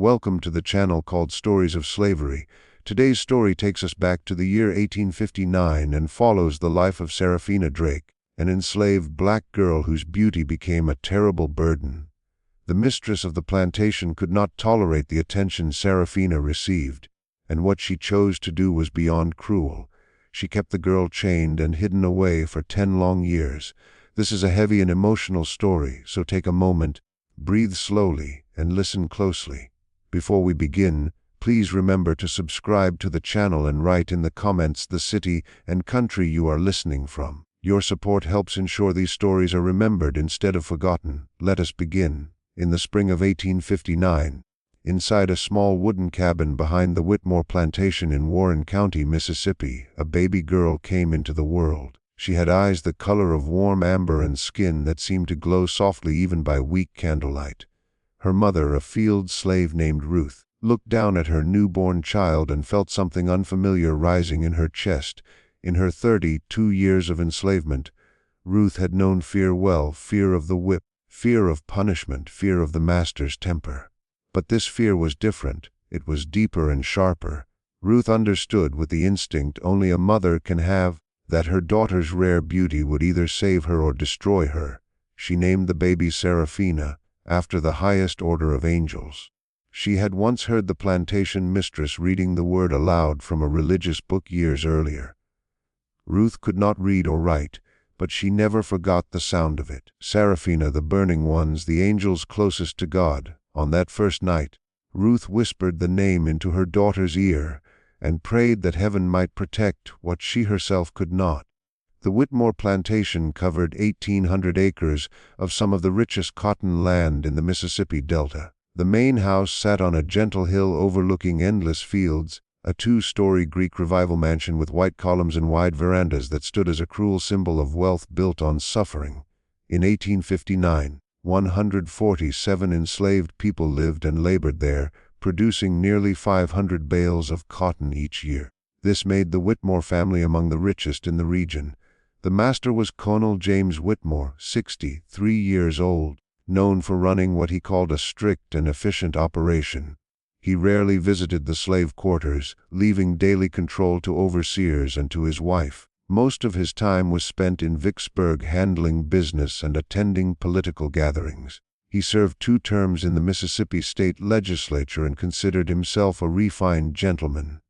Welcome to the channel called Stories of Slavery. Today's story takes us back to the year 1859 and follows the life of Saraphina Drake, an enslaved black girl whose beauty became a terrible burden. The mistress of the plantation could not tolerate the attention Saraphina received, and what she chose to do was beyond cruel. She kept the girl chained and hidden away for 10 long years. This is a heavy and emotional story, so take a moment, breathe slowly, and listen closely. Before we begin, please remember to subscribe to the channel and write in the comments the city and country you are listening from. Your support helps ensure these stories are remembered instead of forgotten. Let us begin. In the spring of 1859, inside a small wooden cabin behind the Witmore plantation in Warren County, Mississippi, a baby girl came into the world. She had eyes the color of warm amber and skin that seemed to glow softly even by weak candlelight. Her mother, a field slave named Ruth, looked down at her newborn child and felt something unfamiliar rising in her chest. In her 32 years of enslavement, Ruth had known fear well, fear of the whip, fear of punishment, fear of the master's temper. But this fear was different. It was deeper and sharper. Ruth understood with the instinct only a mother can have that her daughter's rare beauty would either save her or destroy her. She named the baby Saraphina, after the highest order of angels. She had once heard the plantation mistress reading the word aloud from a religious book years earlier. Ruth could not read or write, but she never forgot the sound of it. Saraphina, the burning ones, the angels closest to God. On that first night, Ruth whispered the name into her daughter's ear and prayed that heaven might protect what she herself could not. The Witmore plantation covered 1,800 acres of some of the richest cotton land in the Mississippi Delta. The main house sat on a gentle hill overlooking endless fields, a 2-story Greek Revival mansion with white columns and wide verandas that stood as a cruel symbol of wealth built on suffering. In 1859, 147 enslaved people lived and labored there, producing nearly 500 bales of cotton each year. This made the Witmore family among the richest in the region. The master was Colonel James Witmore, 63 years old, known for running what he called a strict and efficient operation. He rarely visited the slave quarters, leaving daily control to overseers and to his wife. Most of his time was spent in Vicksburg handling business and attending political gatherings. He served 2 terms in the Mississippi state legislature and considered himself a refined gentleman.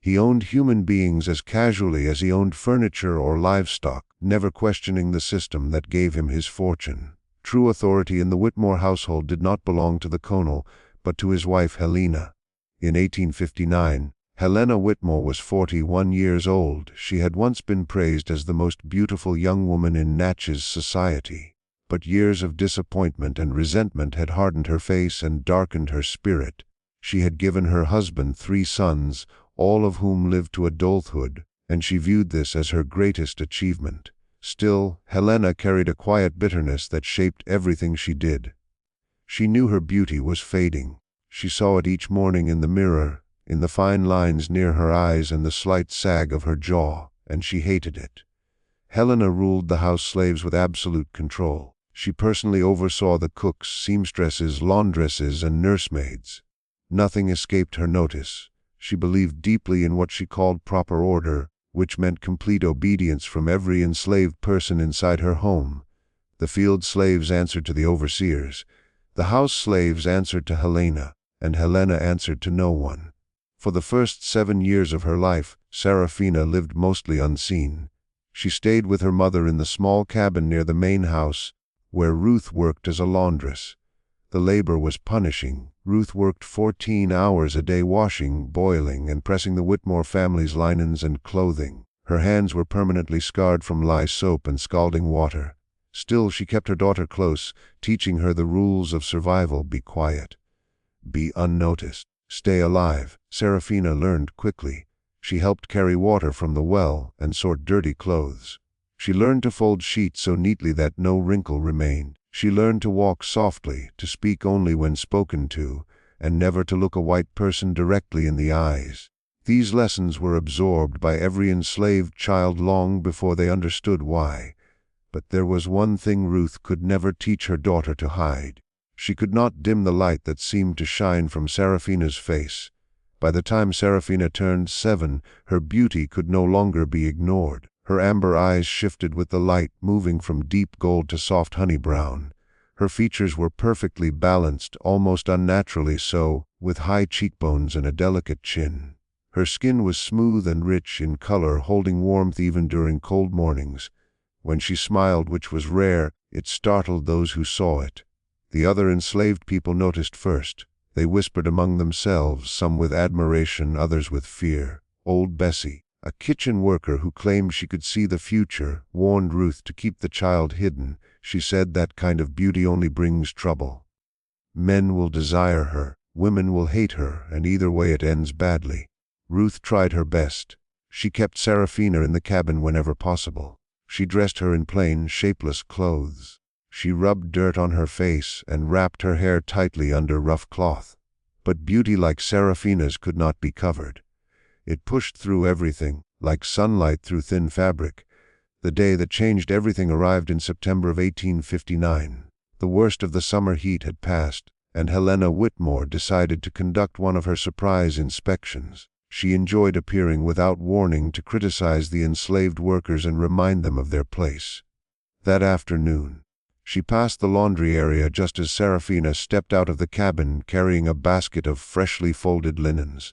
He owned human beings as casually as he owned furniture or livestock, never questioning the system that gave him his fortune. True authority in the Witmore household did not belong to the colonel, but to his wife Helena. In 1859, Helena Whitmore was 41 years old. She had once been praised as the most beautiful young woman in Natchez society. But years of disappointment and resentment had hardened her face and darkened her spirit. She had given her husband 3 sons, all of whom lived to adulthood, and she viewed this as her greatest achievement. Still, Helena carried a quiet bitterness that shaped everything she did. She knew her beauty was fading. She saw it each morning in the mirror, in the fine lines near her eyes and the slight sag of her jaw, and she hated it. Helena ruled the house slaves with absolute control. She personally oversaw the cooks, seamstresses, laundresses, and nursemaids. Nothing escaped her notice. She believed deeply in what she called proper order, which meant complete obedience from every enslaved person inside her home. The field slaves answered to the overseers. The house slaves answered to Helena, and Helena answered to no one. For the first 7 years of her life, Saraphina lived mostly unseen. She stayed with her mother in the small cabin near the main house, where Ruth worked as a laundress. The labor was punishing. Ruth worked 14 hours a day washing, boiling, and pressing the Witmore family's linens and clothing. Her hands were permanently scarred from lye soap and scalding water. Still, she kept her daughter close, teaching her the rules of survival: be quiet, be unnoticed, stay alive. Saraphina learned quickly. She helped carry water from the well and sort dirty clothes. She learned to fold sheets so neatly that no wrinkle remained. She learned to walk softly, to speak only when spoken to, and never to look a white person directly in the eyes. These lessons were absorbed by every enslaved child long before they understood why. But there was one thing Ruth could never teach her daughter to hide. She could not dim the light that seemed to shine from Saraphina's face. By the time Saraphina turned 7, her beauty could no longer be ignored. Her amber eyes shifted with the light, moving from deep gold to soft honey brown. Her features were perfectly balanced, almost unnaturally so, with high cheekbones and a delicate chin. Her skin was smooth and rich in color, holding warmth even during cold mornings. When she smiled, which was rare, it startled those who saw it. The other enslaved people noticed first. They whispered among themselves, some with admiration, others with fear. Old Bessie, a kitchen worker who claimed she could see the future, warned Ruth to keep the child hidden. She said that kind of beauty only brings trouble. Men will desire her, women will hate her, and either way it ends badly. Ruth tried her best. She kept Saraphina in the cabin whenever possible. She dressed her in plain, shapeless clothes. She rubbed dirt on her face and wrapped her hair tightly under rough cloth. But beauty like Saraphina's could not be covered. It pushed through everything, like sunlight through thin fabric. The day that changed everything arrived in September of 1859. The worst of the summer heat had passed, and Helena Whitmore decided to conduct one of her surprise inspections. She enjoyed appearing without warning to criticize the enslaved workers and remind them of their place. That afternoon, she passed the laundry area just as Saraphina stepped out of the cabin carrying a basket of freshly folded linens.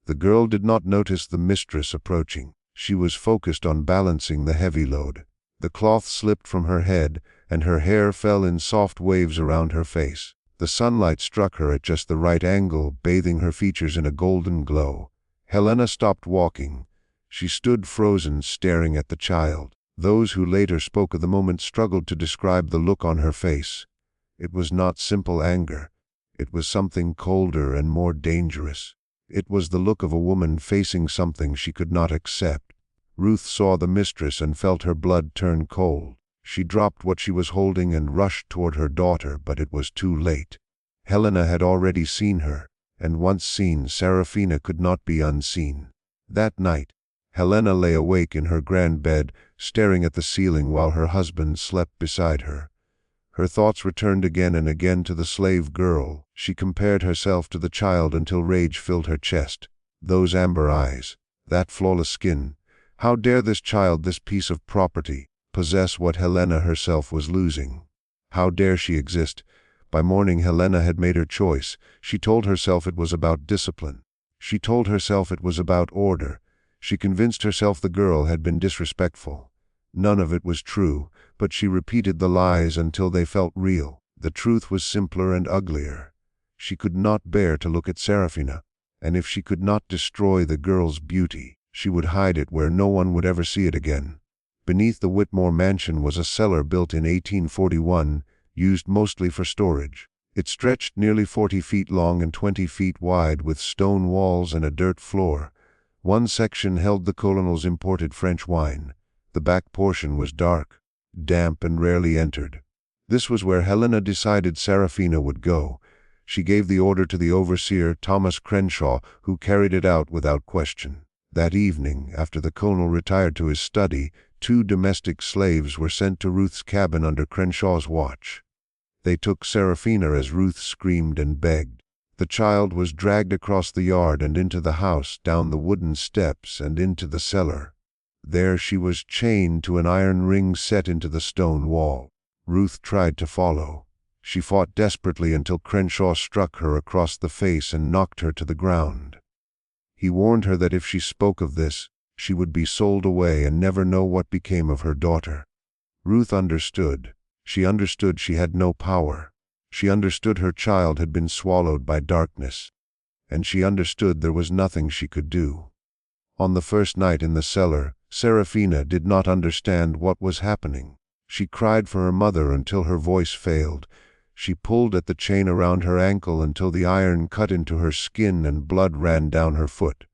The girl did not notice the mistress approaching. She was focused on balancing the heavy load. The cloth slipped from her head, and her hair fell in soft waves around her face. The sunlight struck her at just the right angle, bathing her features in a golden glow. Helena stopped walking. She stood frozen, staring at the child. Those who later spoke of the moment struggled to describe the look on her face. It was not simple anger. It was something colder and more dangerous. It was the look of a woman facing something she could not accept. Ruth saw the mistress and felt her blood turn cold. She dropped what she was holding and rushed toward her daughter, but it was too late. Helena had already seen her, and once seen, Saraphina could not be unseen. That night, Helena lay awake in her grand bed, staring at the ceiling while her husband slept beside her. Her thoughts returned again and again to the slave girl. She compared herself to the child until rage filled her chest. Those amber eyes, that flawless skin. How dare this child, this piece of property, possess what Helena herself was losing? How dare she exist? By morning Helena had made her choice. She told herself it was about discipline. She told herself it was about order. She convinced herself the girl had been disrespectful. None of it was true, but she repeated the lies until they felt real. The truth was simpler and uglier. She could not bear to look at Saraphina, and if she could not destroy the girl's beauty, she would hide it where no one would ever see it again. Beneath the Witmore mansion was a cellar built in 1841, used mostly for storage. It stretched nearly 40 feet long and 20 feet wide, with stone walls and a dirt floor. One section held the colonel's imported French wine. The back portion was dark, damp, and rarely entered. This was where Helena decided Saraphina would go. She gave the order to the overseer, Thomas Crenshaw, who carried it out without question. That evening, after the colonel retired to his study, 2 domestic slaves were sent to Ruth's cabin under Crenshaw's watch. They took Saraphina as Ruth screamed and begged. The child was dragged across the yard and into the house, down the wooden steps and into the cellar. There she was chained to an iron ring set into the stone wall. Ruth tried to follow. She fought desperately until Crenshaw struck her across the face and knocked her to the ground. He warned her that if she spoke of this, she would be sold away and never know what became of her daughter. Ruth understood. She understood she had no power. She understood her child had been swallowed by darkness. And she understood there was nothing she could do. On the first night in the cellar, Saraphina did not understand what was happening. She cried for her mother until her voice failed. She pulled at the chain around her ankle until the iron cut into her skin and blood ran down her foot.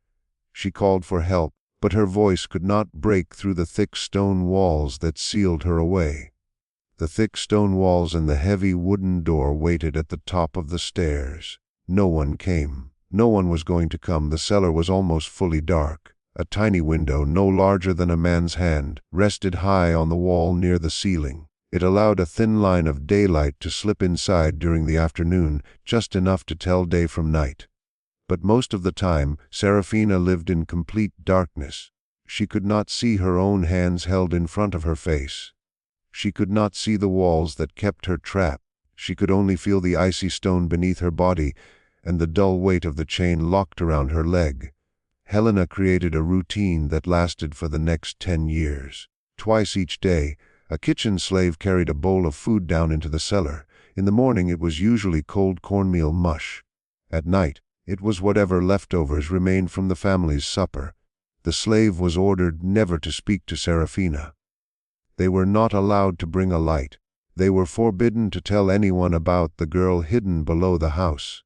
She called for help, but her voice could not break through the thick stone walls that sealed her away. The thick stone walls and the heavy wooden door waited at the top of the stairs. No one came. No one was going to come. The cellar was almost fully dark. A tiny window, no larger than a man's hand, rested high on the wall near the ceiling. It allowed a thin line of daylight to slip inside during the afternoon, just enough to tell day from night. But most of the time, Saraphina lived in complete darkness. She could not see her own hands held in front of her face. She could not see the walls that kept her trapped. She could only feel the icy stone beneath her body and the dull weight of the chain locked around her leg. Helena created a routine that lasted for the next 10 years. Twice each day, a kitchen slave carried a bowl of food down into the cellar. In the morning it was usually cold cornmeal mush. At night, it was whatever leftovers remained from the family's supper. The slave was ordered never to speak to Saraphina. They were not allowed to bring a light. They were forbidden to tell anyone about the girl hidden below the house.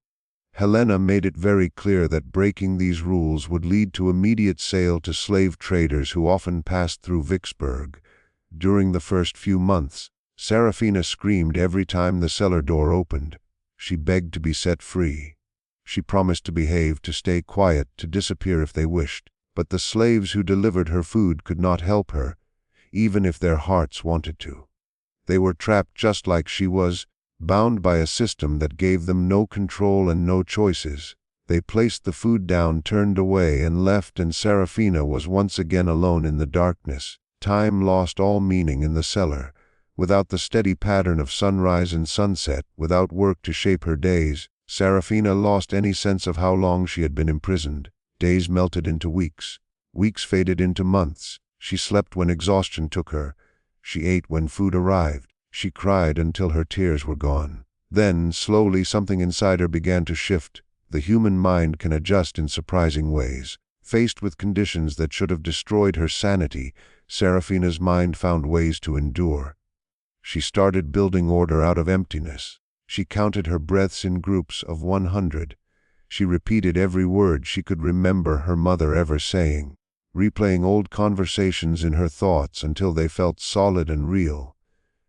Helena made it very clear that breaking these rules would lead to immediate sale to slave traders who often passed through Vicksburg. During the first few months, Saraphina screamed every time the cellar door opened. She begged to be set free. She promised to behave, to stay quiet, to disappear if they wished. But the slaves who delivered her food could not help her, even if their hearts wanted to. They were trapped just like she was, bound by a system that gave them no control and no choices. They placed the food down, turned away, and left, and Saraphina was once again alone in the darkness. Time lost all meaning in the cellar. Without the steady pattern of sunrise and sunset, without work to shape her days, Saraphina lost any sense of how long she had been imprisoned. Days melted into weeks. Weeks faded into months. She slept when exhaustion took her. She ate when food arrived. She cried until her tears were gone. Then, slowly, something inside her began to shift. The human mind can adjust in surprising ways. Faced with conditions that should have destroyed her sanity, Saraphina's mind found ways to endure. She started building order out of emptiness. She counted her breaths in groups of 100. She repeated every word she could remember her mother ever saying, replaying old conversations in her thoughts until they felt solid and real.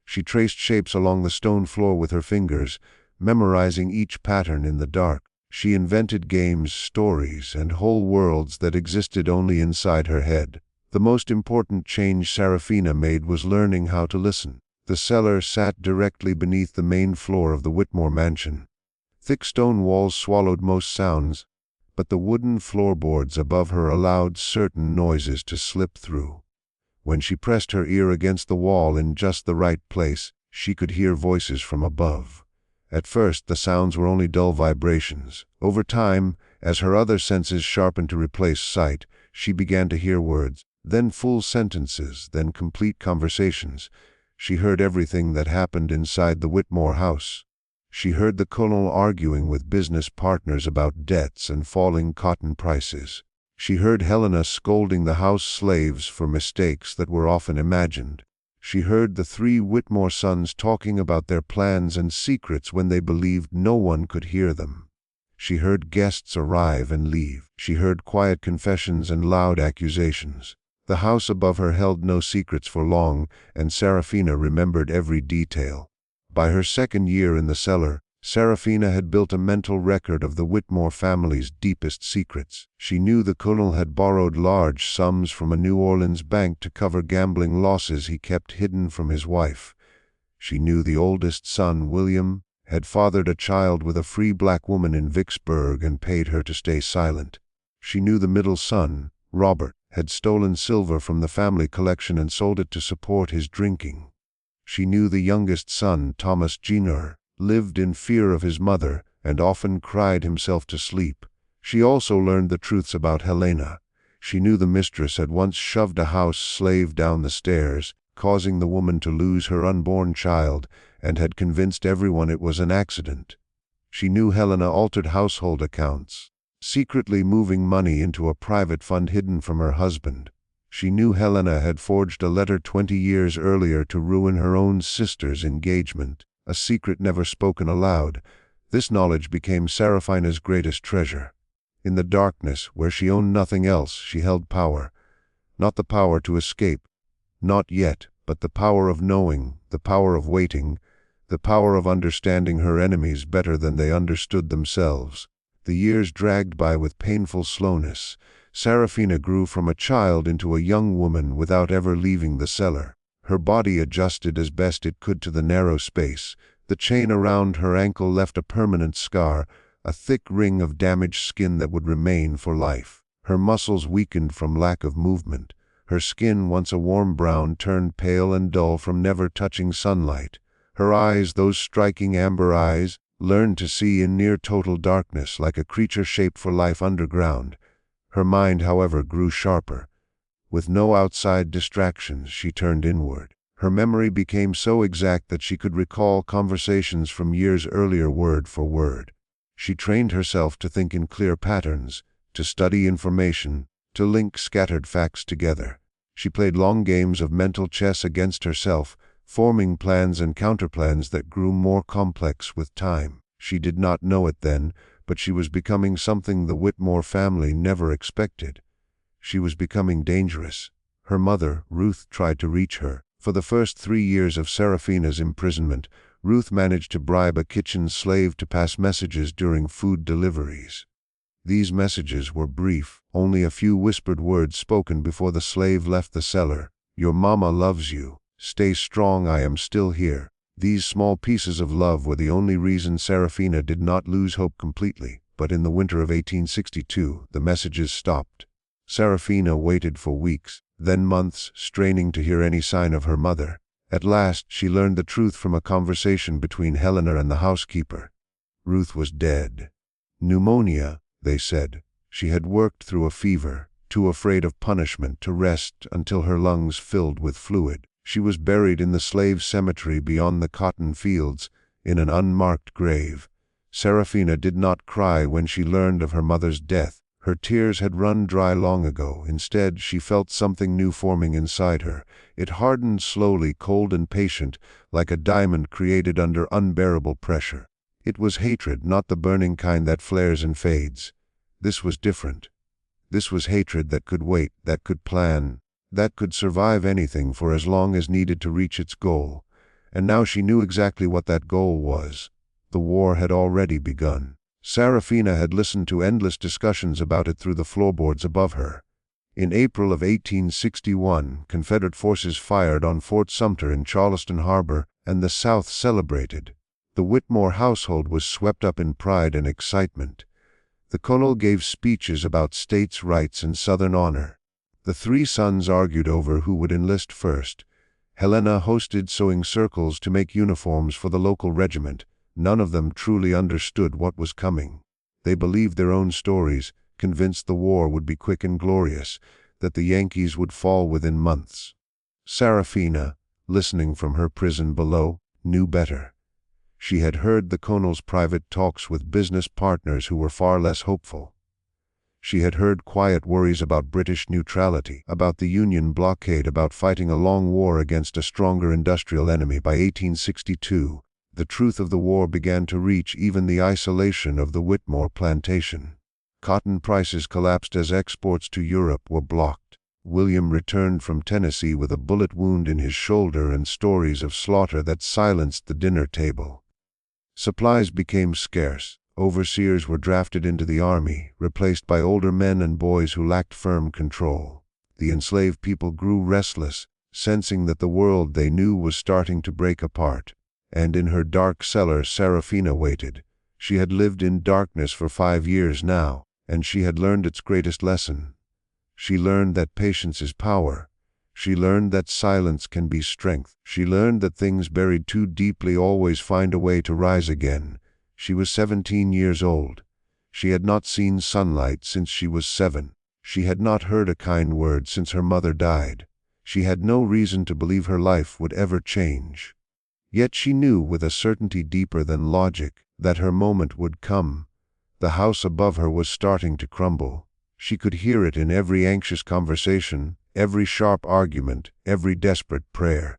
She traced shapes along the stone floor with her fingers, memorizing each pattern in the dark. She invented games, stories, and whole worlds that existed only inside her head. The most important change Saraphina made was learning how to listen. The cellar sat directly beneath the main floor of the Witmore mansion. Thick stone walls swallowed most sounds, but the wooden floorboards above her allowed certain noises to slip through. When she pressed her ear against the wall in just the right place, she could hear voices from above. At first, the sounds were only dull vibrations. Over time, as her other senses sharpened to replace sight, she began to hear words, then full sentences, then complete conversations. She heard everything that happened inside the Witmore house. She heard the colonel arguing with business partners about debts and falling cotton prices. She heard Helena scolding the house slaves for mistakes that were often imagined. She heard the 3 Witmore sons talking about their plans and secrets when they believed no one could hear them. She heard guests arrive and leave. She heard quiet confessions and loud accusations. The house above her held no secrets for long, and Saraphina remembered every detail. By her second year in the cellar, Saraphina had built a mental record of the Witmore family's deepest secrets. She knew the colonel had borrowed large sums from a New Orleans bank to cover gambling losses he kept hidden from his wife. She knew the oldest son, William, had fathered a child with a free black woman in Vicksburg and paid her to stay silent. She knew the middle son, Robert, had stolen silver from the family collection and sold it to support his drinking. She knew the youngest son, Thomas Jr., lived in fear of his mother and often cried himself to sleep. She also learned the truths about Helena. She knew the mistress had once shoved a house slave down the stairs, causing the woman to lose her unborn child, and had convinced everyone it was an accident. She knew Helena altered household accounts, secretly moving money into a private fund hidden from her husband. She knew Helena had forged a letter 20 years earlier to ruin her own sister's engagement, a secret never spoken aloud. This knowledge became Saraphina's greatest treasure. In the darkness, where she owned nothing else, she held power. Not the power to escape, not yet, but the power of knowing, the power of waiting, the power of understanding her enemies better than they understood themselves. The years dragged by with painful slowness. Saraphina grew from a child into a young woman without ever leaving the cellar. Her body adjusted as best it could to the narrow space. The chain around her ankle left a permanent scar, a thick ring of damaged skin that would remain for life. Her muscles weakened from lack of movement. Her skin, once a warm brown, turned pale and dull from never touching sunlight. Her eyes, those striking amber eyes, learned to see in near total darkness like a creature shaped for life underground. Her mind, however, grew sharper. With no outside distractions, she turned inward. Her memory became so exact that she could recall conversations from years earlier word for word. She trained herself to think in clear patterns, to study information, to link scattered facts together. She played long games of mental chess against herself, forming plans and counterplans that grew more complex with time. She did not know it then, but she was becoming something the Witmore family never expected. She was becoming dangerous. Her mother, Ruth, tried to reach her. For the first 3 years of Saraphina's imprisonment, Ruth managed to bribe a kitchen slave to pass messages during food deliveries. These messages were brief, only a few whispered words spoken before the slave left the cellar. "Your mama loves you. Stay strong, I am still here." These small pieces of love were the only reason Saraphina did not lose hope completely, but in the winter of 1862, the messages stopped. Saraphina waited for weeks, then months, straining to hear any sign of her mother. At last, she learned the truth from a conversation between Helena and the housekeeper. Ruth was dead. Pneumonia, they said. She had worked through a fever, too afraid of punishment to rest until her lungs filled with fluid. She was buried in the slave cemetery beyond the cotton fields, in an unmarked grave. Saraphina did not cry when she learned of her mother's death. Her tears had run dry long ago. Instead, she felt something new forming inside her. It hardened slowly, cold and patient, like a diamond created under unbearable pressure. It was hatred, not the burning kind that flares and fades. This was different. This was hatred that could wait, that could plan, that could survive anything for as long as needed to reach its goal. And now she knew exactly what that goal was. The war had already begun. Saraphina had listened to endless discussions about it through the floorboards above her. In April of 1861, Confederate forces fired on Fort Sumter in Charleston Harbor, and the South celebrated. The Witmore household was swept up in pride and excitement. The colonel gave speeches about states' rights and Southern honor. The 3 sons argued over who would enlist first. Helena hosted sewing circles to make uniforms for the local regiment. None of them truly understood what was coming. They believed their own stories, convinced the war would be quick and glorious, that the Yankees would fall within months. Saraphina, listening from her prison below, knew better. She had heard the colonel's private talks with business partners who were far less hopeful. She had heard quiet worries about British neutrality, about the Union blockade, about fighting a long war against a stronger industrial enemy. By 1862, the truth of the war began to reach even the isolation of the Witmore plantation. Cotton prices collapsed as exports to Europe were blocked. William returned from Tennessee with a bullet wound in his shoulder and stories of slaughter that silenced the dinner table. Supplies became scarce. Overseers were drafted into the army, replaced by older men and boys who lacked firm control. The enslaved people grew restless, sensing that the world they knew was starting to break apart. And in her dark cellar, Saraphina waited. She had lived in darkness for 5 years now, and she had learned its greatest lesson. She learned that patience is power. She learned that silence can be strength. She learned that things buried too deeply always find a way to rise again. She was 17 years old. She had not seen sunlight since she was 7. She had not heard a kind word since her mother died. She had no reason to believe her life would ever change. Yet she knew with a certainty deeper than logic that her moment would come. The house above her was starting to crumble. She could hear it in every anxious conversation, every sharp argument, every desperate prayer.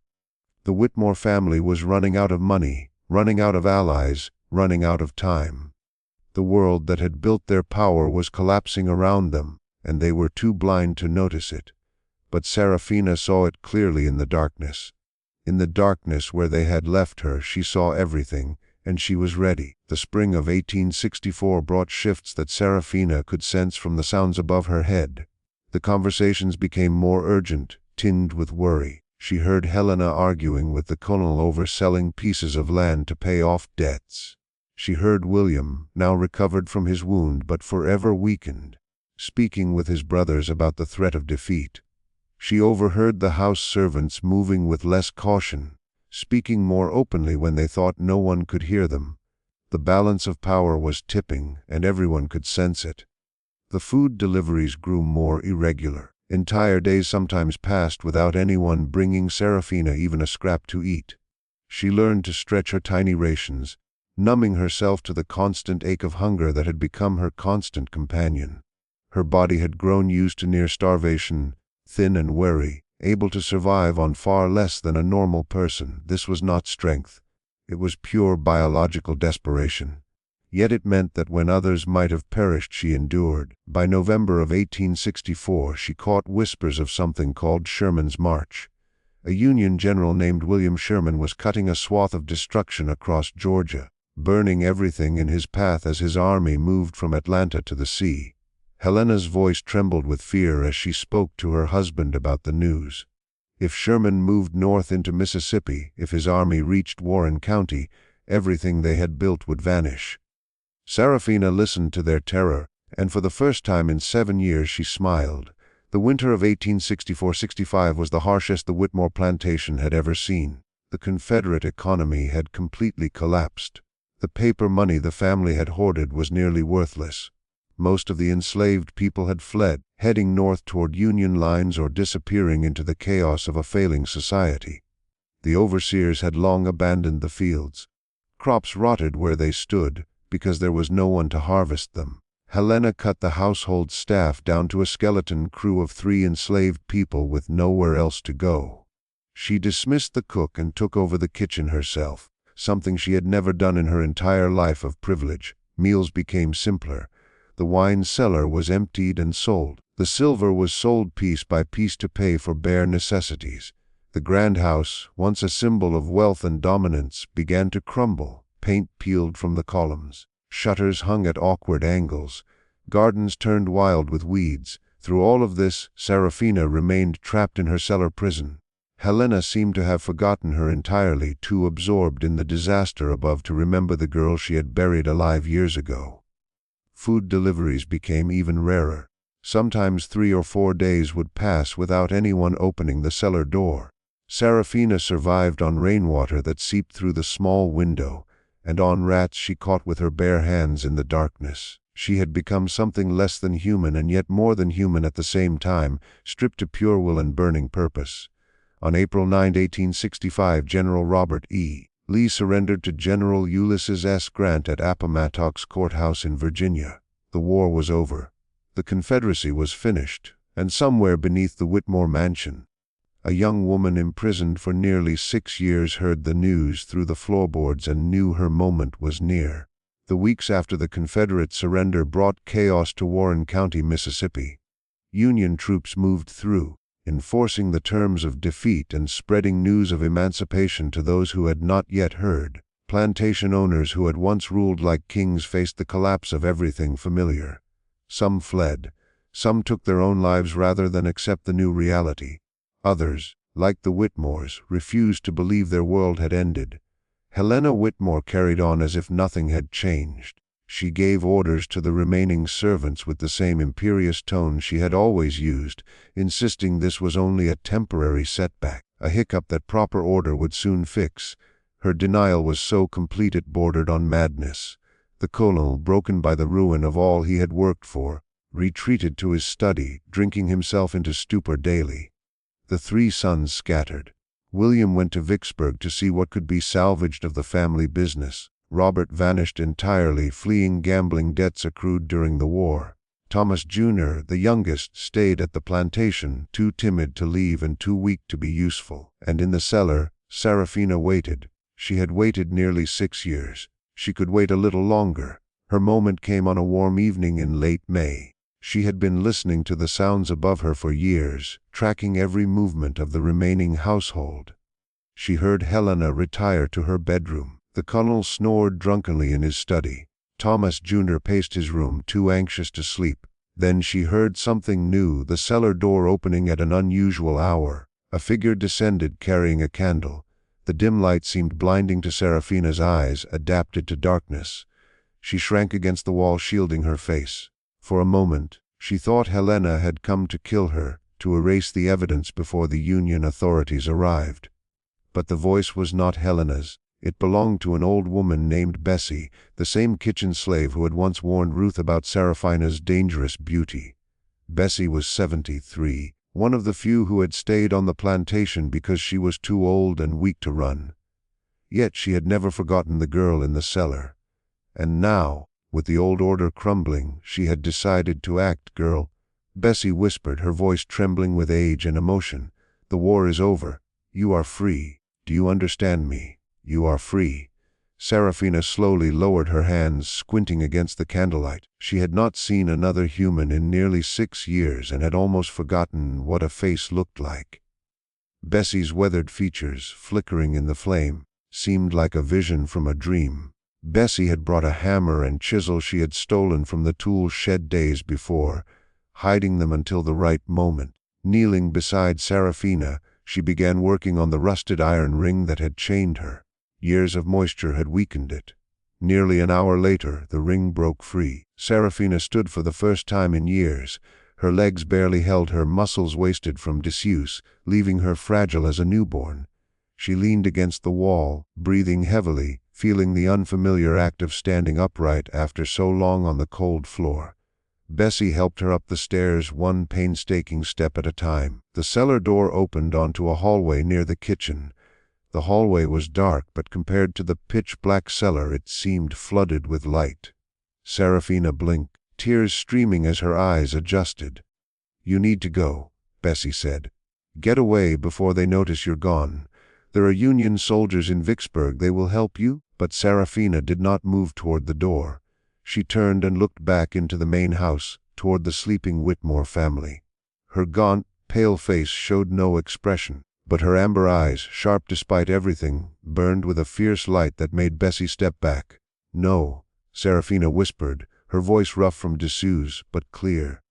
The Witmore family was running out of money, running out of allies, running out of time. The world that had built their power was collapsing around them, and they were too blind to notice it. But Saraphina saw it clearly in the darkness. In the darkness where they had left her, she saw everything, and she was ready. The spring of 1864 brought shifts that Saraphina could sense from the sounds above her head. The conversations became more urgent, tinged with worry. She heard Helena arguing with the colonel over selling pieces of land to pay off debts. She heard William, now recovered from his wound but forever weakened, speaking with his brothers about the threat of defeat. She overheard the house servants moving with less caution, speaking more openly when they thought no one could hear them. The balance of power was tipping, and everyone could sense it. The food deliveries grew more irregular. Entire days sometimes passed without anyone bringing Saraphina even a scrap to eat. She learned to stretch her tiny rations, numbing herself to the constant ache of hunger that had become her constant companion. Her body had grown used to near starvation, thin and weary, able to survive on far less than a normal person. This was not strength. It was pure biological desperation. Yet it meant that when others might have perished, she endured. By November of 1864, she caught whispers of something called Sherman's March. A Union general named William Sherman was cutting a swath of destruction across Georgia, burning everything in his path as his army moved from Atlanta to the sea. Helena's voice trembled with fear as she spoke to her husband about the news. If Sherman moved north into Mississippi, if his army reached Warren County, everything they had built would vanish. Saraphina listened to their terror, and for the first time in 7 years she smiled. The winter of 1864-65 was the harshest the Witmore plantation had ever seen. The Confederate economy had completely collapsed. The paper money the family had hoarded was nearly worthless. Most of the enslaved people had fled, heading north toward Union lines or disappearing into the chaos of a failing society. The overseers had long abandoned the fields. Crops rotted where they stood, because there was no one to harvest them. Helena cut the household staff down to a skeleton crew of 3 enslaved people with nowhere else to go. She dismissed the cook and took over the kitchen herself, something she had never done in her entire life of privilege. Meals became simpler. The wine cellar was emptied and sold. The silver was sold piece by piece to pay for bare necessities. The grand house, once a symbol of wealth and dominance, began to crumble. Paint peeled from the columns. Shutters hung at awkward angles. Gardens turned wild with weeds. Through all of this, Saraphina remained trapped in her cellar prison. Helena seemed to have forgotten her entirely, too absorbed in the disaster above to remember the girl she had buried alive years ago. Food deliveries became even rarer. Sometimes 3 or 4 days would pass without anyone opening the cellar door. Saraphina survived on rainwater that seeped through the small window, and on rats she caught with her bare hands in the darkness. She had become something less than human and yet more than human at the same time, stripped to pure will and burning purpose. On April 9, 1865, General Robert E. Lee surrendered to General Ulysses S. Grant at Appomattox Courthouse in Virginia. The war was over. The Confederacy was finished, and somewhere beneath the Whitmore mansion, a young woman imprisoned for nearly 6 years heard the news through the floorboards and knew her moment was near. The weeks after the Confederate surrender brought chaos to Warren County, Mississippi. Union troops moved through, enforcing the terms of defeat and spreading news of emancipation to those who had not yet heard. Plantation owners who had once ruled like kings faced the collapse of everything familiar. Some fled. Some took their own lives rather than accept the new reality. Others, like the Witmores, refused to believe their world had ended. Helena Whitmore carried on as if nothing had changed. She gave orders to the remaining servants with the same imperious tone she had always used, insisting this was only a temporary setback, a hiccup that proper order would soon fix. Her denial was so complete it bordered on madness. The colonel, broken by the ruin of all he had worked for, retreated to his study, drinking himself into stupor daily. The 3 sons scattered. William went to Vicksburg to see what could be salvaged of the family business. Robert vanished entirely, fleeing gambling debts accrued during the war. Thomas Jr., the youngest, stayed at the plantation, too timid to leave and too weak to be useful. And in the cellar, Saraphina waited. She had waited nearly 6 years. She could wait a little longer. Her moment came on a warm evening in late May. She had been listening to the sounds above her for years, tracking every movement of the remaining household. She heard Helena retire to her bedroom. The colonel snored drunkenly in his study. Thomas Jr. paced his room, too anxious to sleep. Then she heard something new, the cellar door opening at an unusual hour. A figure descended carrying a candle. The dim light seemed blinding to Saraphina's eyes, adapted to darkness. She shrank against the wall, shielding her face. For a moment, she thought Helena had come to kill her, to erase the evidence before the Union authorities arrived. But the voice was not Helena's. It belonged to an old woman named Bessie, the same kitchen slave who had once warned Ruth about Saraphina's dangerous beauty. Bessie was 73, one of the few who had stayed on the plantation because she was too old and weak to run. Yet she had never forgotten the girl in the cellar. And now, with the old order crumbling, she had decided to act. "Girl," Bessie whispered, her voice trembling with age and emotion, "the war is over. You are free. Do you understand me? You are free." Saraphina slowly lowered her hands, squinting against the candlelight. She had not seen another human in nearly 6 years and had almost forgotten what a face looked like. Bessie's weathered features, flickering in the flame, seemed like a vision from a dream. Bessie had brought a hammer and chisel she had stolen from the tool shed days before, hiding them until the right moment. Kneeling beside Saraphina, she began working on the rusted iron ring that had chained her. Years of moisture had weakened it. Nearly an hour later, the ring broke free. Saraphina stood for the first time in years. Her legs barely held her, muscles wasted from disuse, leaving her fragile as a newborn. She leaned against the wall, breathing heavily, feeling the unfamiliar act of standing upright after so long on the cold floor. Bessie helped her up the stairs, one painstaking step at a time. The cellar door opened onto a hallway near the kitchen. The hallway was dark, but compared to the pitch-black cellar, it seemed flooded with light. Saraphina blinked, tears streaming as her eyes adjusted. "You need to go," Bessie said. "Get away before they notice you're gone. There are Union soldiers in Vicksburg. They will help you." But Saraphina did not move toward the door. She turned and looked back into the main house, toward the sleeping Witmore family. Her gaunt, pale face showed no expression, but her amber eyes, sharp despite everything, burned with a fierce light that made Bessie step back. "No," Saraphina whispered, her voice rough from disuse, but clear.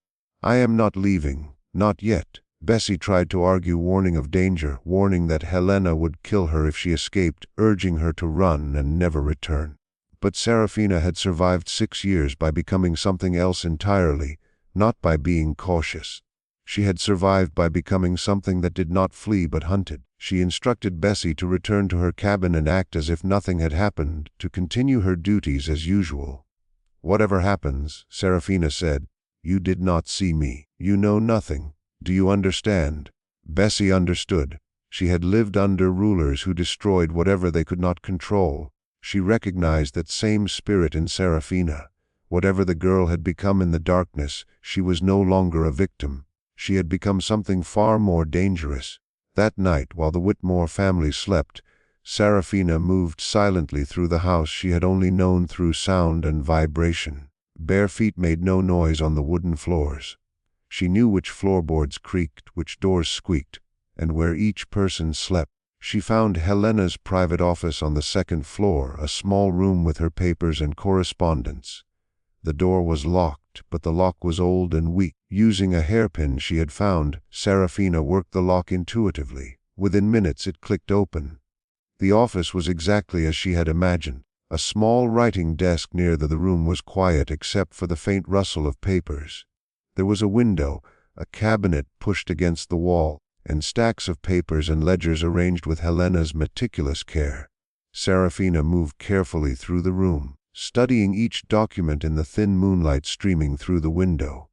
"I am not leaving, not yet." Bessie tried to argue, warning of danger, warning that Helena would kill her if she escaped, urging her to run and never return. But Saraphina had survived 6 years by becoming something else entirely, not by being cautious. She had survived by becoming something that did not flee but hunted. She instructed Bessie to return to her cabin and act as if nothing had happened, to continue her duties as usual. "Whatever happens," Saraphina said, "you did not see me. You know nothing. Do you understand?" Bessie understood. She had lived under rulers who destroyed whatever they could not control. She recognized that same spirit in Saraphina. Whatever the girl had become in the darkness, she was no longer a victim. She had become something far more dangerous. That night, while the Witmore family slept, Saraphina moved silently through the house she had only known through sound and vibration. Bare feet made no noise on the wooden floors. She knew which floorboards creaked, which doors squeaked, and where each person slept. She found Helena's private office on the 2nd floor, a small room with her papers and correspondence. The door was locked, but the lock was old and weak. Using a hairpin she had found, Saraphina worked the lock intuitively. Within minutes it clicked open. The office was exactly as she had imagined. A small writing desk near the room was quiet except for the faint rustle of papers. There was a window, a cabinet pushed against the wall, and stacks of papers and ledgers arranged with Helena's meticulous care. Saraphina moved carefully through the room, studying each document in the thin moonlight streaming through the window.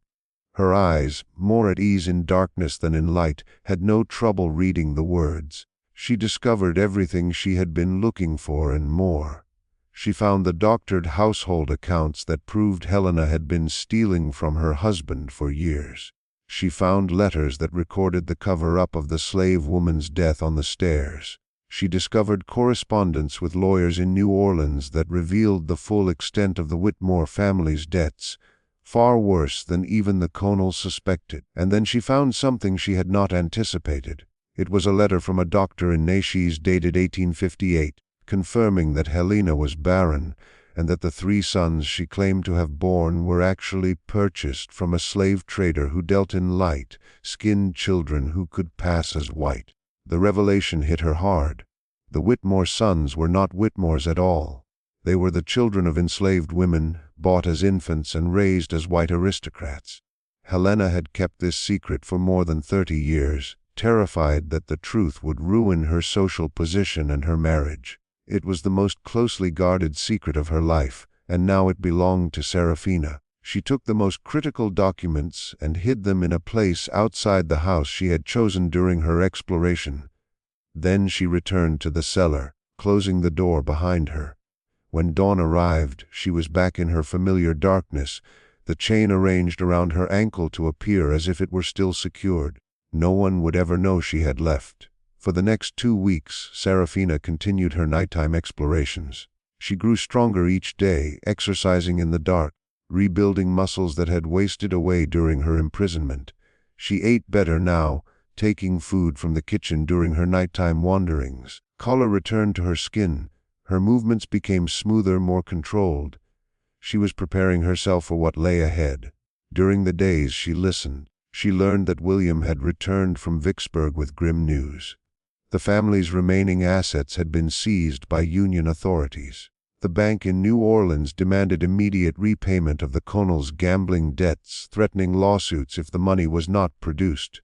Her eyes, more at ease in darkness than in light, had no trouble reading the words. She discovered everything she had been looking for and more. She found the doctored household accounts that proved Helena had been stealing from her husband for years. She found letters that recorded the cover-up of the slave woman's death on the stairs. She discovered correspondence with lawyers in New Orleans that revealed the full extent of the Witmore family's debts, far worse than even the Conals suspected. And then she found something she had not anticipated. It was a letter from a doctor in Natchez dated 1858. Confirming that Helena was barren, and that the 3 sons she claimed to have borne were actually purchased from a slave trader who dealt in light-skinned children who could pass as white. The revelation hit her hard. The Whitmore sons were not Whitmores at all. They were the children of enslaved women, bought as infants and raised as white aristocrats. Helena had kept this secret for more than 30 years, terrified that the truth would ruin her social position and her marriage. It was the most closely guarded secret of her life, and now it belonged to Saraphina. She took the most critical documents and hid them in a place outside the house she had chosen during her exploration. Then she returned to the cellar, closing the door behind her. When dawn arrived, she was back in her familiar darkness, the chain arranged around her ankle to appear as if it were still secured. No one would ever know she had left. For the next 2 weeks, Saraphina continued her nighttime explorations. She grew stronger each day, exercising in the dark, rebuilding muscles that had wasted away during her imprisonment. She ate better now, taking food from the kitchen during her nighttime wanderings. Color returned to her skin. Her movements became smoother, more controlled. She was preparing herself for what lay ahead. During the days she listened, she learned that William had returned from Vicksburg with grim news. The family's remaining assets had been seized by Union authorities. The bank in New Orleans demanded immediate repayment of the Connells' gambling debts, threatening lawsuits if the money was not produced.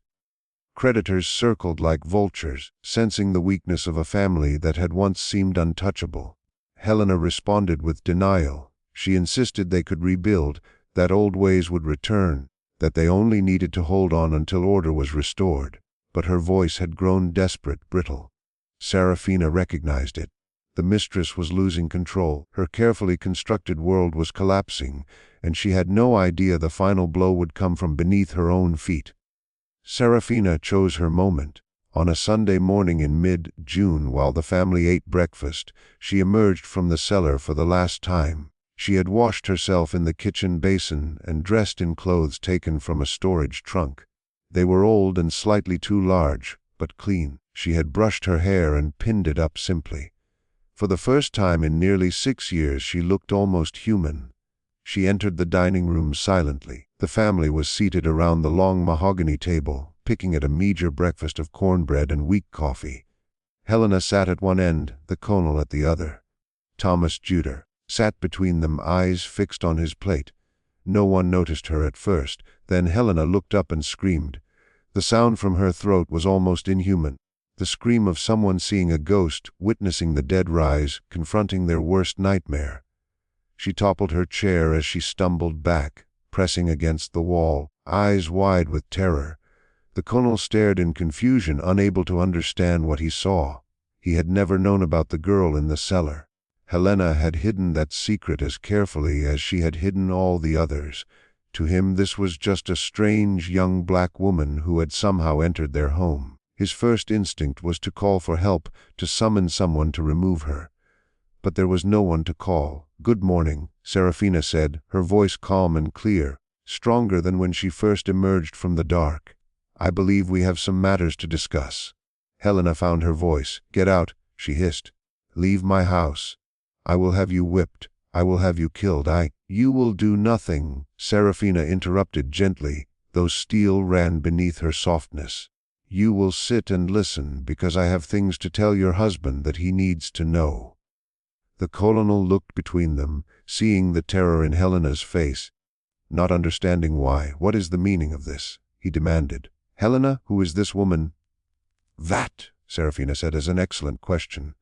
Creditors circled like vultures, sensing the weakness of a family that had once seemed untouchable. Helena responded with denial. She insisted they could rebuild, that old ways would return, that they only needed to hold on until order was restored. But her voice had grown desperate, brittle. Saraphina recognized it. The mistress was losing control. Her carefully constructed world was collapsing, and she had no idea the final blow would come from beneath her own feet. Saraphina chose her moment. On a Sunday morning in mid-June, while the family ate breakfast, she emerged from the cellar for the last time. She had washed herself in the kitchen basin and dressed in clothes taken from a storage trunk. They were old and slightly too large, but clean. She had brushed her hair and pinned it up simply. For the first time in nearly 6 years she looked almost human. She entered the dining room silently. The family was seated around the long mahogany table, picking at a meager breakfast of cornbread and weak coffee. Helena sat at one end, the Connell at the other. Thomas Juder sat between them, eyes fixed on his plate. No one noticed her at first. Then Helena looked up and screamed. The sound from her throat was almost inhuman. The scream of someone seeing a ghost, witnessing the dead rise, confronting their worst nightmare. She toppled her chair as she stumbled back, pressing against the wall, eyes wide with terror. The Connell stared in confusion, unable to understand what he saw. He had never known about the girl in the cellar. Helena had hidden that secret as carefully as she had hidden all the others. To him this was just a strange young black woman who had somehow entered their home. His first instinct was to call for help, to summon someone to remove her. But there was no one to call. "Good morning," Saraphina said, her voice calm and clear, stronger than when she first emerged from the dark. "I believe we have some matters to discuss." Helena found her voice. "Get out," she hissed. "Leave my house. I will have you whipped. I will have you killed. You will do nothing," Saraphina interrupted gently, though steel ran beneath her softness. "You will sit and listen, because I have things to tell your husband that he needs to know." The colonel looked between them, seeing the terror in Helena's face. Not understanding why. "What is the meaning of this?" he demanded. "Helena, who is this woman?" "That," Saraphina said, "is an excellent question.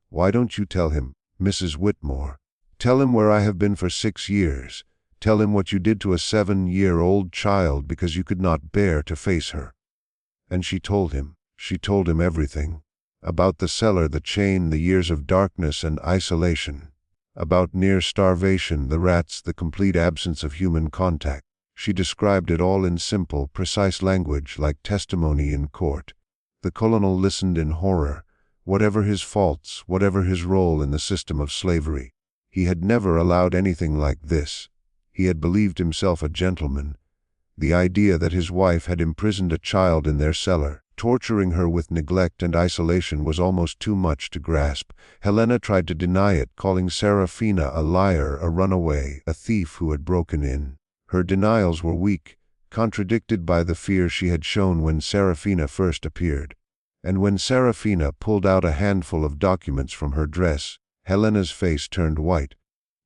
Why don't you tell him, Mrs. Witmore? Tell him where I have been for 6 years. Tell him what you did to a 7-year-old child because you could not bear to face her." And she told him. She told him everything. About the cellar, the chain, the years of darkness and isolation. About near starvation, the rats, the complete absence of human contact. She described it all in simple, precise language, like testimony in court. The colonel listened in horror. Whatever his faults, whatever his role in the system of slavery, he had never allowed anything like this. He had believed himself a gentleman. The idea that his wife had imprisoned a child in their cellar, Torturing her with neglect and isolation was almost too much to grasp. Helena tried to deny it, calling Saraphina a liar, a runaway, a thief who had broken in. Her denials were weak, contradicted by the fear she had shown when Saraphina first appeared. And when Saraphina pulled out a handful of documents from her dress, Helena's face turned white.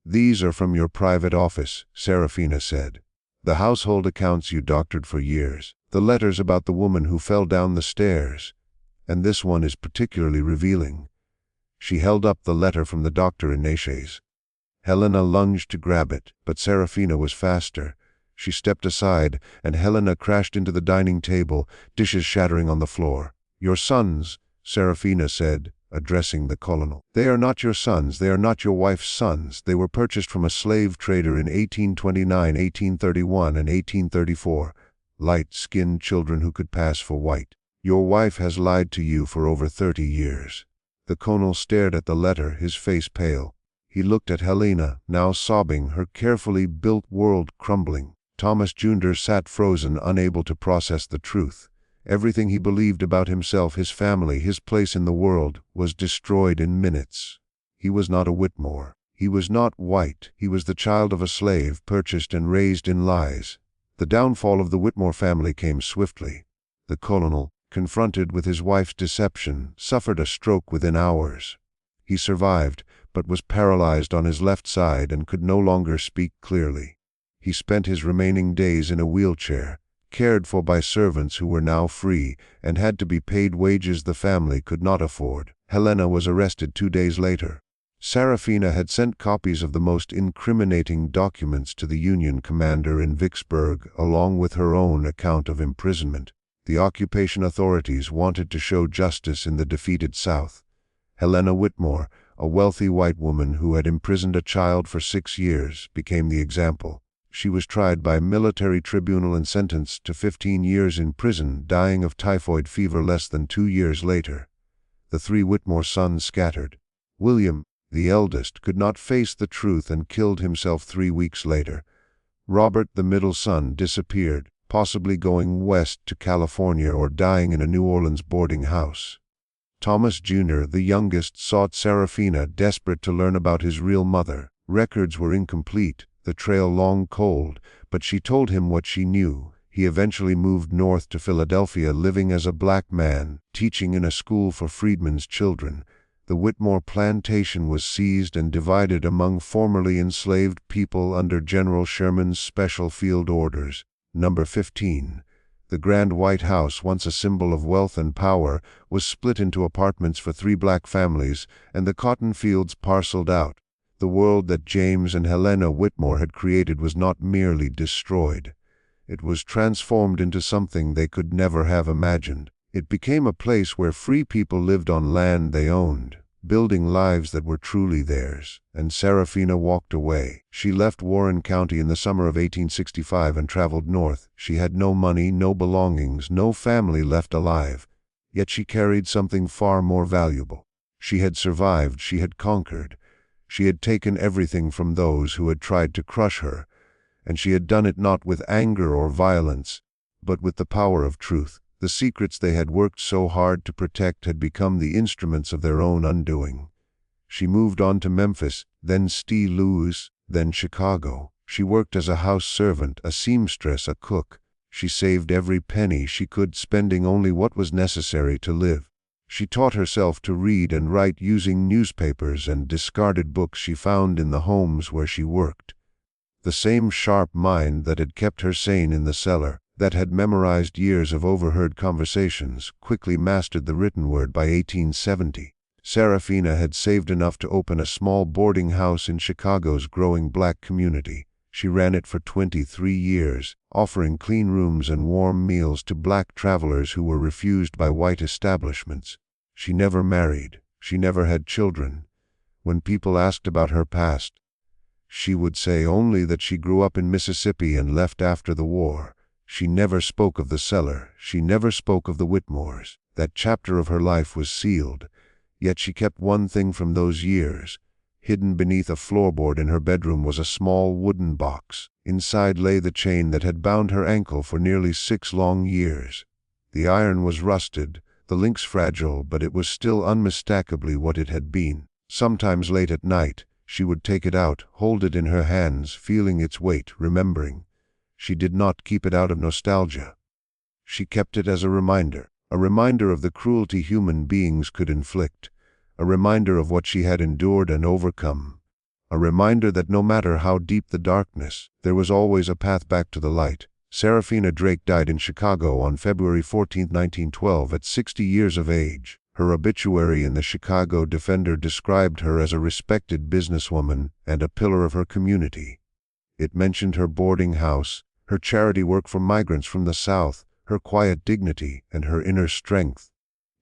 "These are from your private office," Saraphina said. "The household accounts you doctored for years. The letters about the woman who fell down the stairs. And this one is particularly revealing." She held up the letter from the doctor in Natchez. Helena lunged to grab it, but Saraphina was faster. She stepped aside, and Helena crashed into the dining table, dishes shattering on the floor. "Your sons," Saraphina said, addressing the colonel. "They are not your sons. They are not your wife's sons. They were purchased from a slave trader in 1829, 1831, and 1834. Light-skinned children who could pass for white. Your wife has lied to you for over 30 years. The colonel stared at the letter, his face pale. He looked at Helena, now sobbing, her carefully built world crumbling. Thomas Jr. sat frozen, unable to process the truth. Everything he believed about himself, his family, his place in the world, was destroyed in minutes. He was not a Witmore. He was not white. He was the child of a slave, purchased and raised in lies. The downfall of the Witmore family came swiftly. The colonel, confronted with his wife's deception, suffered a stroke within hours. He survived, but was paralyzed on his left side and could no longer speak clearly. He spent his remaining days in a wheelchair, cared for by servants who were now free and had to be paid wages the family could not afford. Helena was arrested 2 days later. Saraphina had sent copies of the most incriminating documents to the Union commander in Vicksburg, along with her own account of imprisonment. The occupation authorities wanted to show justice in the defeated South. Helena Whitmore, a wealthy white woman who had imprisoned a child for 6 years, became the example. She was tried by military tribunal and sentenced to 15 years in prison, dying of typhoid fever less than 2 years later. The 3 Whitmore sons scattered. William, the eldest, could not face the truth and killed himself 3 weeks later. Robert, the middle son, disappeared, possibly going west to California or dying in a New Orleans boarding house. Thomas Jr., the youngest, sought Saraphina, desperate to learn about his real mother. Records were incomplete, the trail long cold, but she told him what she knew. He eventually moved north to Philadelphia, living as a black man, teaching in a school for freedmen's children. The Witmore plantation was seized and divided among formerly enslaved people under General Sherman's special field orders. Number 15. The Grand White House, once a symbol of wealth and power, was split into apartments for 3 black families, and the cotton fields parceled out. The world that James and Helena Whitmore had created was not merely destroyed. It was transformed into something they could never have imagined. It became a place where free people lived on land they owned, building lives that were truly theirs. And Saraphina walked away. She left Warren County in the summer of 1865 and traveled north. She had no money, no belongings, no family left alive. Yet she carried something far more valuable. She had survived, she had conquered. She had taken everything from those who had tried to crush her, and she had done it not with anger or violence, but with the power of truth. The secrets they had worked so hard to protect had become the instruments of their own undoing. She moved on to Memphis, then St. Louis, then Chicago. She worked as a house servant, a seamstress, a cook. She saved every penny she could, spending only what was necessary to live. She taught herself to read and write using newspapers and discarded books she found in the homes where she worked. The same sharp mind that had kept her sane in the cellar, that had memorized years of overheard conversations, quickly mastered the written word by 1870. Saraphina had saved enough to open a small boarding house in Chicago's growing black community. She ran it for 23 years, offering clean rooms and warm meals to black travelers who were refused by white establishments. She never married. She never had children. When people asked about her past, she would say only that she grew up in Mississippi and left after the war. She never spoke of the cellar. She never spoke of the Whitmores. That chapter of her life was sealed. Yet she kept one thing from those years. Hidden beneath a floorboard in her bedroom was a small wooden box. Inside lay the chain that had bound her ankle for nearly 6 long years. The iron was rusted, the links fragile, but it was still unmistakably what it had been. Sometimes late at night, she would take it out, hold it in her hands, feeling its weight, remembering. She did not keep it out of nostalgia. She kept it as a reminder of the cruelty human beings could inflict, a reminder of what she had endured and overcome, a reminder that no matter how deep the darkness, there was always a path back to the light. Saraphina Drake died in Chicago on February 14, 1912, at 60 years of age. Her obituary in the Chicago Defender described her as a respected businesswoman and a pillar of her community. It mentioned her boarding house, her charity work for migrants from the South, her quiet dignity, and her inner strength.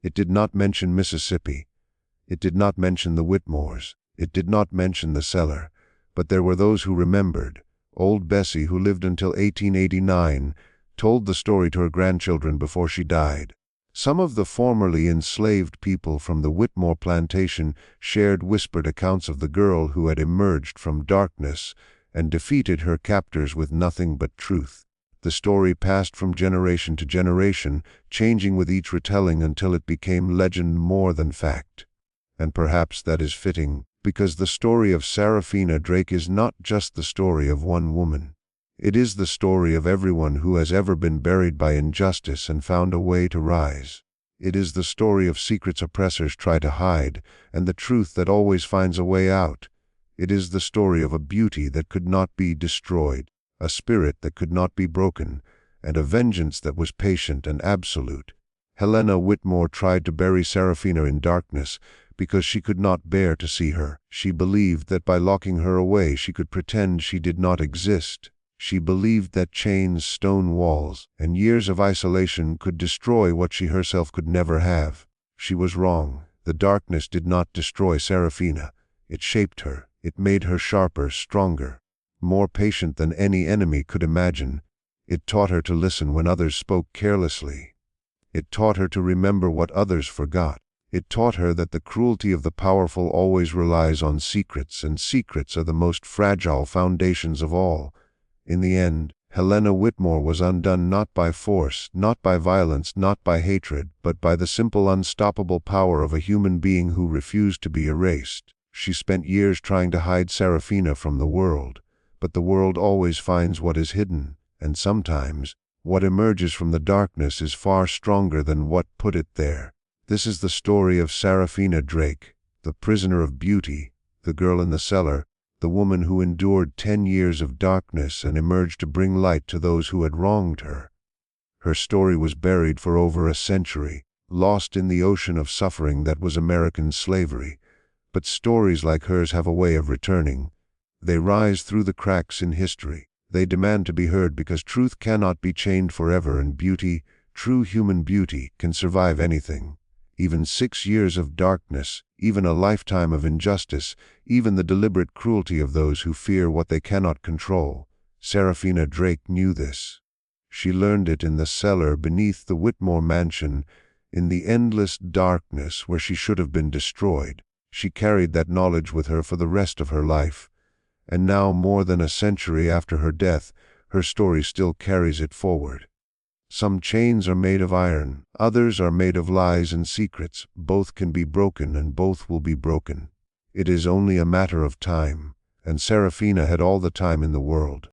It did not mention Mississippi. It did not mention the Witmores. It did not mention the cellar. But there were those who remembered. Old Bessie, who lived until 1889, told the story to her grandchildren before she died. Some of the formerly enslaved people from the Witmore plantation shared whispered accounts of the girl who had emerged from darkness and defeated her captors with nothing but truth. The story passed from generation to generation, changing with each retelling until it became legend more than fact. And perhaps that is fitting, because the story of Saraphina Drake is not just the story of one woman. It is the story of everyone who has ever been buried by injustice and found a way to rise. It is the story of secrets oppressors try to hide, and the truth that always finds a way out. It is the story of a beauty that could not be destroyed, a spirit that could not be broken, and a vengeance that was patient and absolute. Helena Whitmore tried to bury Saraphina in darkness because she could not bear to see her. She believed that by locking her away she could pretend she did not exist. She believed that chains, stone walls, and years of isolation could destroy what she herself could never have. She was wrong. The darkness did not destroy Saraphina. It shaped her. It made her sharper, stronger, more patient than any enemy could imagine. It taught her to listen when others spoke carelessly. It taught her to remember what others forgot. It taught her that the cruelty of the powerful always relies on secrets, and secrets are the most fragile foundations of all. In the end, Helena Whitmore was undone not by force, not by violence, not by hatred, but by the simple, unstoppable power of a human being who refused to be erased. She spent years trying to hide Saraphina from the world, but the world always finds what is hidden, and sometimes, what emerges from the darkness is far stronger than what put it there. This is the story of Saraphina Drake, the prisoner of beauty, the girl in the cellar, the woman who endured 10 years of darkness and emerged to bring light to those who had wronged her. Her story was buried for over a century, lost in the ocean of suffering that was American slavery. But stories like hers have a way of returning. They rise through the cracks in history. They demand to be heard because truth cannot be chained forever, and beauty, true human beauty, can survive anything. Even 6 years of darkness, even a lifetime of injustice, even the deliberate cruelty of those who fear what they cannot control. Saraphina Drake knew this. She learned it in the cellar beneath the Witmore mansion, in the endless darkness where she should have been destroyed. She carried that knowledge with her for the rest of her life. And now, more than a century after her death, her story still carries it forward. Some chains are made of iron, others are made of lies and secrets. Both can be broken, and both will be broken. It is only a matter of time, and Saraphina had all the time in the world.